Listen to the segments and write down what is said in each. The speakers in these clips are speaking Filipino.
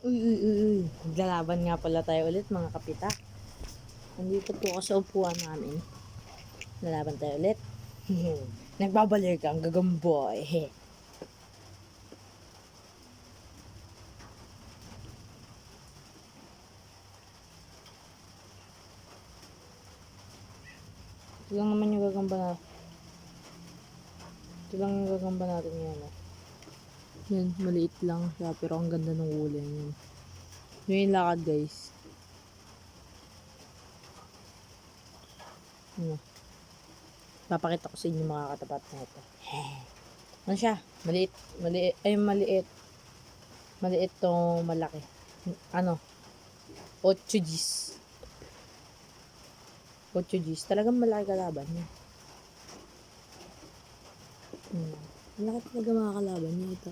Uy. Maglalaban nga pala tayo ulit mga kapita. Nandito po ako sa upuan namin. Lalaban tayo ulit. Nagbabalik ang gagamboy. Ito lang naman yung gagamba na. Ito lang yung gagamba natin ngayon. Yan, maliit lang siya pero ang ganda ng kulay niya. Yun yung lakad guys. Ano? Papakita ko sa inyo mga katapat na ito. Ano siya? Maliit. Maliit. Maliit to malaki. Ano? 8 Gs. 8 Gs. Talagang malaki kalaban niya. Malaki talaga mga kalaban niya ito.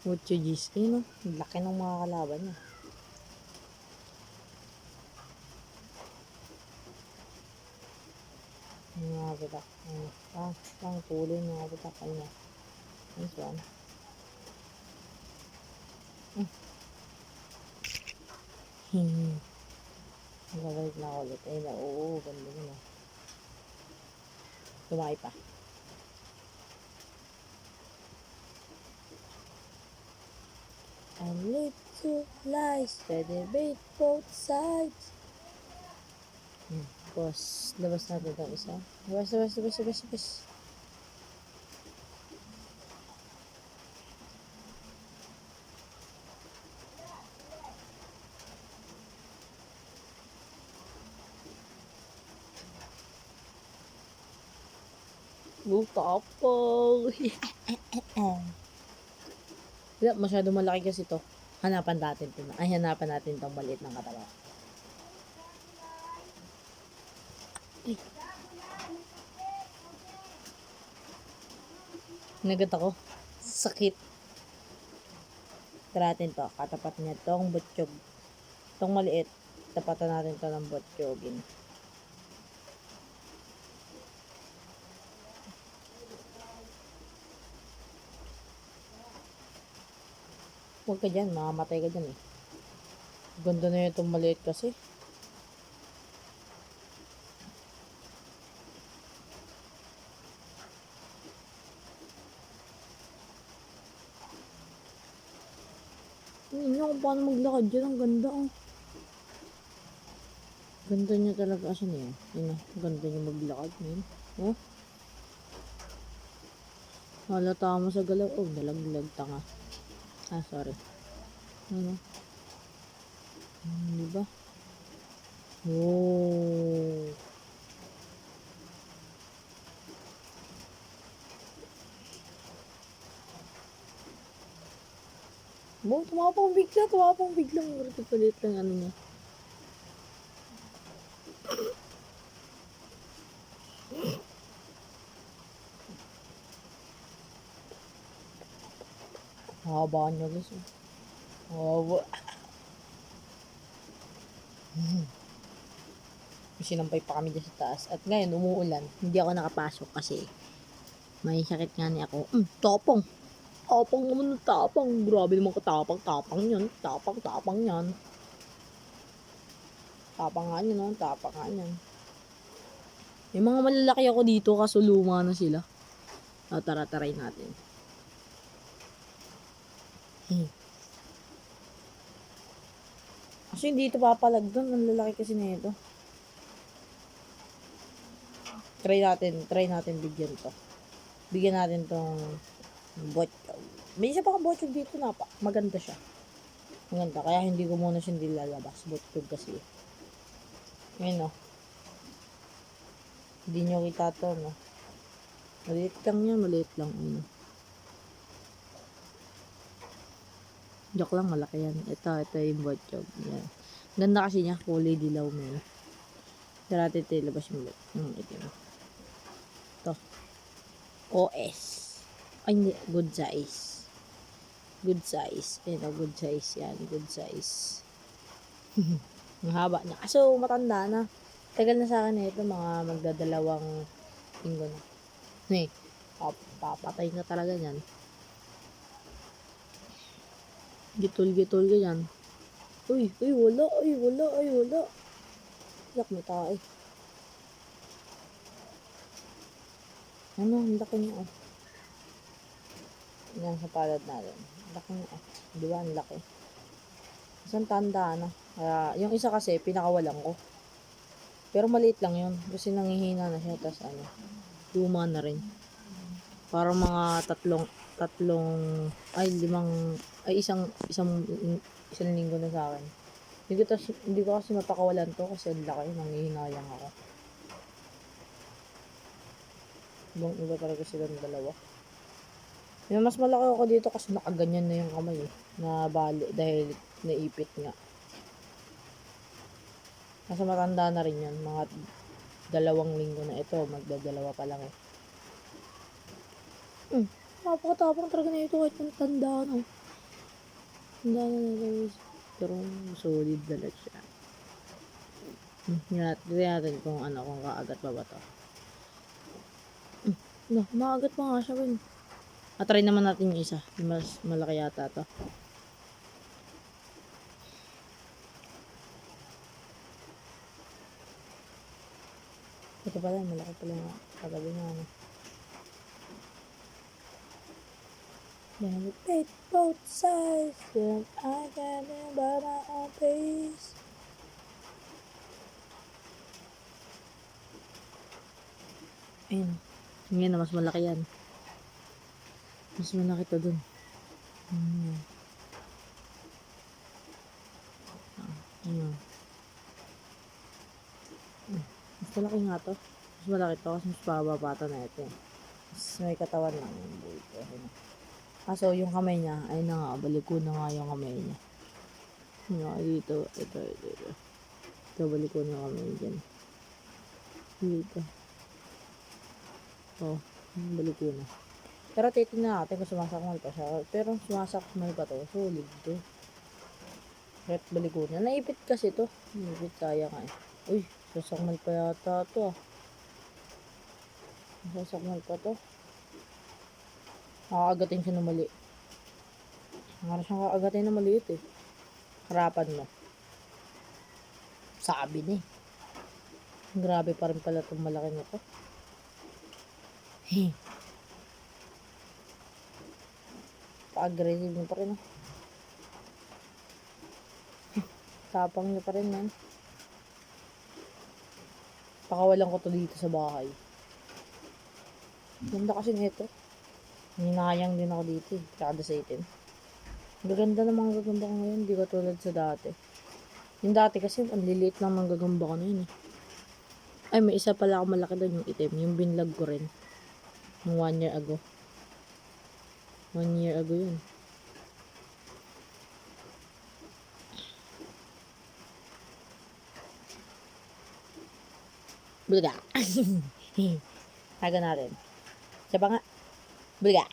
Ocho Gs. Ayun o. Laki ng mga kalaban niya. Mga bitak. Ang tuloy mga bitak. Ayun o. This one. Magabalik na ako ulit. Ayun o. Oo. Ganda yun o. Tumaki pa. I'm late to lies. Celebrate both sides. Tapos, labas natin itong isa. Labas. Tapos. Wala, masyado malaki kasi to. Hanapan natin itong maliit ng katawan. Ay. Nagat ako. Sakit. Tara natin to. Katapat niya tong butchog. Tong maliit. Tapatan natin to ng butchogin. Huwag ka dyan. Makamatay ka dyan eh. Ganda na yun itong maliit kasi. Hindi nyo kung paano maglakad dyan. Ang ganda oh. Ganda niya talaga. Asan niya? Yun oh. Ganda niya maglakad. Yun. Oh. Halata mo sa galaw. Oh, nalaglag tanga. Sorry. Ano? Diba? Oh. Tumapang bigla. Ito palit lang ano niya. Haba niya guys. Haba. Sinampay pa kami dyan sa taas. At ngayon, umuulan. Hindi ako nakapasok kasi may sakit nga ni ako. Tapang. Tapang naman ng tapang. Grabe naman katapang. Tapang yan. Tapang yan. Tapang nga yan, no? Tapang nga yan. May mga malalaki ako dito kaso luma na sila. Tara-taray natin. Kasi hindi ito papalag doon. Ang lalaki kasi na ito. Try natin bigyan to. Bigyan natin tong botchog. May isa pa kang botchog dito na pa. Maganda siya. Maganda. Kaya hindi ko muna siya nilalabas. Botchog kasi. Ngayon o. Hindi nyo kita to, no? Maliit lang yan. Maliit lang. Ano. Joke lang. Malaki yan. Ito yung botchog. Yan. Ganda kasi niya. Kulay dilaw mo yun. Tara natin ito ilabas yung itim. Ito. OS. Ay, hindi. Good size. Good size. Ito, good size yan. Good size. Ang haba niya. Kaso, matanda na. Tagal na sa akin ito. Mga magdadalawang linggo na. Papatay ka talaga yan. Gitol-gitol ka yan. Uy, wala. Yak, may tae. Ano, ang laki niya, oh. Yan sa palad natin. Laki niya, oh. Di ba, ang laki. Isang tanda, ano. Kaya, yung isa kasi, pinakawalan ko. Pero maliit lang yun. Kasi nangihina na siya. Tapos, luma na rin. Parang mga isang linggo na sa akin. Hindi ko kasi mapakawalan to kasi ang laki, nanghihinayang ako. Ibang iba talaga silang dalawa. Yung mas malaki ako dito kasi nakaganyan na yung kamay na bali dahil naipit nga. Nasa matanda na rin yan, mga 2 linggo na ito, magdadalawa pa lang eh. Napakatapang talaga na ito kahit yung tanda na. Tanda na. Pero solid talaga siya. Tignan natin kung kaagat pa ba to. Maagat pa nga siya, Ben. Try naman natin yung isa. Mas malaki yata to. Ito pala, malaki pala nga. Kagabi nga, ano. Then we both sides, then I can live by my own pace. Ayun. Ngayon na, mas malaki yan. Mas malaki to dun. Ayun. Mas malaki nga to. Mas malaki to kasi mas pababa to na ito. Mas may katawan lang yung buhay ko. So yung kamay niya, ay na nga, balik ko na nga yung kamay niya. Dito, ito. Ito, balik ko na yung kamay dyan. Dito. Balik ko na. Pero titignan natin kung sumasakmal pa siya. Pero sumasakmal pa to, solid to. Kahit balik ko na. Naipit kasi to. Naipit kaya nga eh. Uy, sasakmal pa yata to ah. Sasakmal pa to. Nakakagatin siya na mali. Parang siyang kakagatin na maliit eh. Harapan mo. Sabi na eh. Grabe pa rin pala itong malaki na to. Pa-aggressive niya pa rin. Tapang niya pa rin yan. Pakawalan ko to dito sa bahay. Ganda kasi nito. Hinayang din ako dito eh. Kada sa itim. Gaganda ng mga gagamba ko ngayon. Hindi ko tulad sa dati. Yung dati kasi ang liliit lang ng gagamba ko na yun eh. Ay, may isa pala ako malaki doon, yung itim. Yung binlag ko rin. Yung 1 year ago. 1 year ago yun. Bulga. Taga natin. Siya pa nga. Bulga.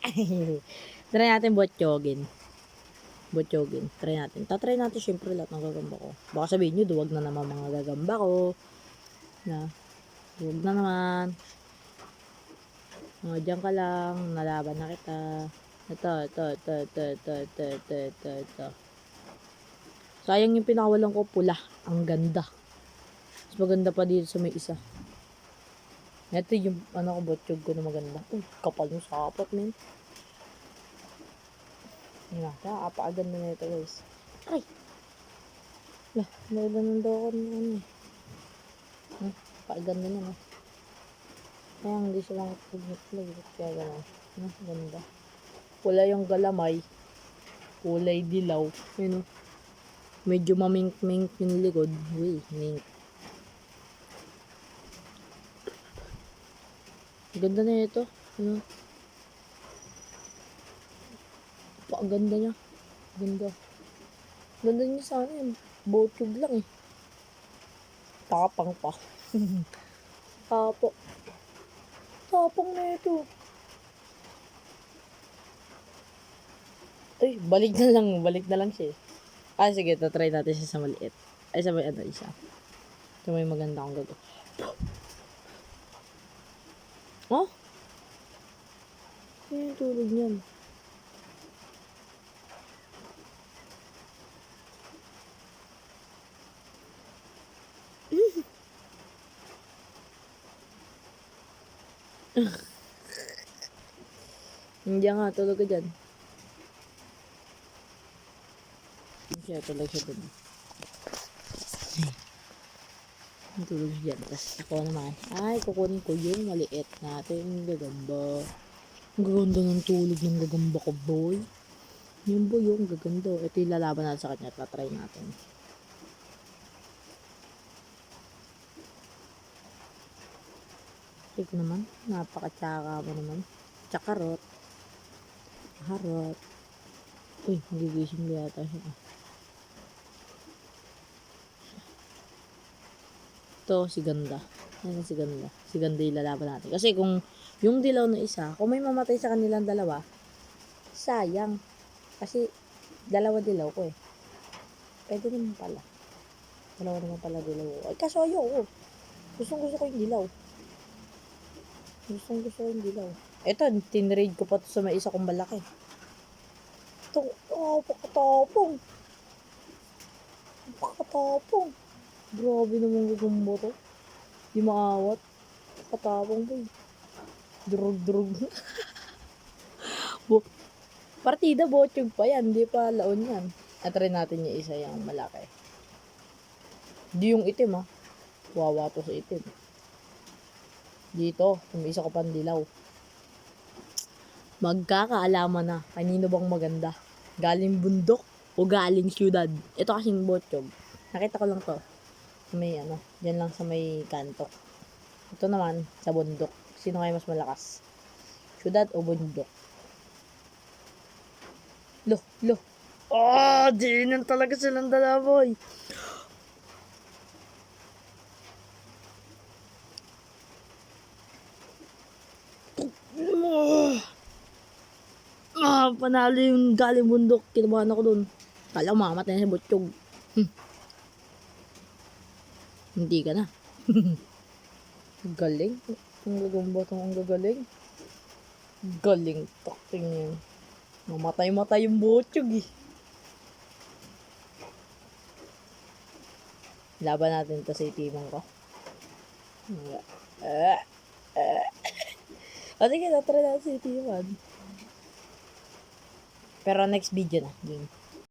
Try natin botchogin. Try natin. Tatry natin syempre lahat ng gagamba ko. Baka sabihin nyo, duwag na naman mga gagamba ko. Duwag na naman. Diyan ka lang. Nalaban na kita. Ito. Sayang yung pinakawalan ko pula. Ang ganda. Mas maganda pa dito sa may isa. Ito yung botchog ko na maganda. Kapal yung sapat, men. Yan na. Apaganda na ito, guys. Ay! Nailanan daw ako ng apaganda na, no? Kaya hindi siya lang pag-nitlag. Kaya gano'n. Ganda. Wala yung galamay. Kulay dilaw. Ayun, medyo mamink-mink yung likod. Uy, mink. Ganda na ito. Ganda niya. Ganda niya sana eh. Botog lang eh. Tapang pa. Tapang na ito. Ay, balik na lang siya eh. Sige, try natin siya sa maliit. Ay, sa may isa. Ito may maganda akong gagawin. Ano yung tulog niyan? Hindi nga, tulog ka dyan. Siya, tulog siya dun. Tulog siya dyan. Tapos ako naman, ay, kukunin ko yung maliit natin. Gagamba. Ang gaganda ng tulog ng gagamba ko, boy. Yung boy, yung gaganda. Ito yung lalaban natin sa kanya. Tatry natin. Ito naman, napaka-tsaka mo naman. Tsakarot. Harot. Uy, magigising ba yata siya. Ito, si Ganda. Ayan si Ganda. Si Ganda yung lalaban natin. Kasi kung yung dilaw na isa, kung may mamatay sa kanilang dalawa, sayang. Kasi dalawa dilaw ko eh. Pwede naman pala. Dalawa naman pala dilaw ko. Ay, kaso ayoko. Gustong gusto ko yung dilaw. Gustong gusto ko yung dilaw. Ito, tinraid ko pa to sa may isa kong malaki. Ito, pakatapong. Pakatapong. Grabe naman gagamba to. Di maawat. Pakatapong boy. Drug. Partida, botyog pa yan. Di pa laon yan. At rin natin yung isa yung malaki. Di yung itim ha. Wawa to sa itim. Dito, may isa ko pang dilaw. Magkakaalaman na. Kanino bang maganda? Galing bundok o galing syudad? Ito kasing botyog. Nakita ko lang to. May ano, dyan lang sa may kanto. Ito naman, sa bundok. Sino kayo mas malakas? Syudad o bundok? Lo. Diinan talaga silang dalawa, boy. Panalo yung galing bundok. Kinabahan ako dun. Kala ko makamatay na si Butchog. Hindi ka na. Galing. Ang gagamba itong ang gagaling. Galing. Takting yun. Mamatay-matay yung Butchog eh. Laban natin to sa itimang ko. O sige, natry natin sa itiman. Pero next video na. Game.